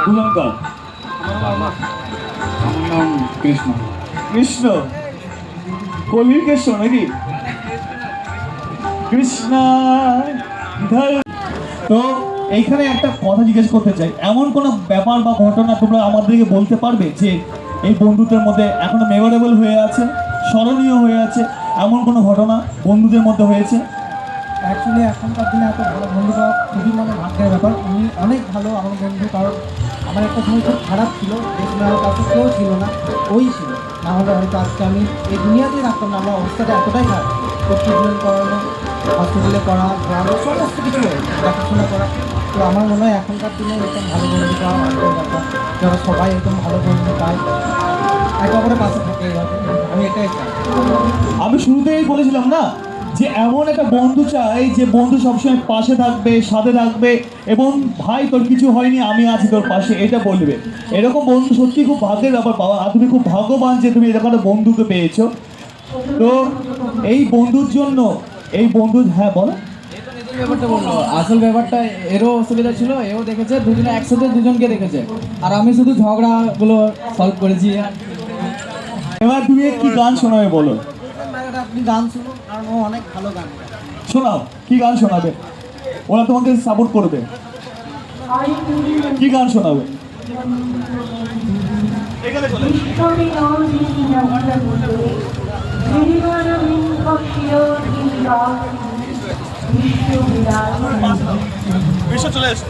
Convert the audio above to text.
শুভঙ্কর। আমার নাম কৃষ্ণ। কৃষ্ণ, কলির কৃষ্ণ নাকি? কৃষ্ণ। তো এইখানে একটা কথা জিজ্ঞেস করতে চাই, এমন কোনো ব্যাপার বা ঘটনা তোমরা আমাদেরকে বলতে পারবে যে এই বন্ধুত্বের মধ্যে এখনো মেমোরেবল হয়ে আছে, স্মরণীয় হয়ে আছে, এমন কোনো ঘটনা বন্ধুদের মধ্যে হয়েছে? অ্যাকচুয়ালি এখনকার দিনে এত ভালো বন্ধু পাওয়া খুবই ভাগ্যের ব্যাপার। আমি অনেক ভালো আমার বন্ধু, কারণ আমার একটা সময় খুব খারাপ ছিল, যেখানে আমার কাছে কেউ ছিল না, ওই ছিল। না হলে হয়তো আজকে আমি এই দুনিয়াতেই থাকতাম না। আমার অবস্থাটা এতটাই খারাপ, তো ট্রিটমেন্ট করানো, হসপিটালে করা, গ্রামে সমস্ত কিছু দেখাশোনা করা। তো আমার মনে হয় এখনকার দিনে এরকম ভালো বন্ধু পাওয়া ভাগ্যের ব্যাপার, যারা সবাই এরকম ভালো বন্ধু পায়, একে অপরের পাশে থাকে এইভাবে। আমি এটাই চাই। আমি শুরুতেই বলেছিলাম না যে এমন একটা বন্ধু চাই যে বন্ধু সবসময় পাশে থাকবে, সাথে থাকবে, এবং ভাই তোর কিছু হয়নি, আমি আছি তোর পাশে, এটা বলবে। এরকম বন্ধু সত্যি খুব ভাগ্যের ব্যাপার পাওয়া, আর তুমি খুব ভাগ্যবান যে তুমি এরকম একটা বন্ধুকে পেয়েছো। তো এই বন্ধুর জন্য, এই বন্ধু, হ্যাঁ বলো। ব্যাপারটা বললো, আসল ব্যাপারটা এরও অসুবিধা ছিল, এও দেখেছে, দুজনে একসাথে দুজনকে দেখেছে, আর আমি শুধু ঝগড়াগুলো সলভ করেছি। এবার তুমি কি গান শোনাবে বলো। আপনি গান শুনুন, কারণ ও অনেক ভালো গান গায়। শোনাও, কি গান শোনাবে? ওরা তোমাকে সাপোর্ট করবে। কি গান শোনাবে? এখানে চলে বিশ্ব চলে এসো।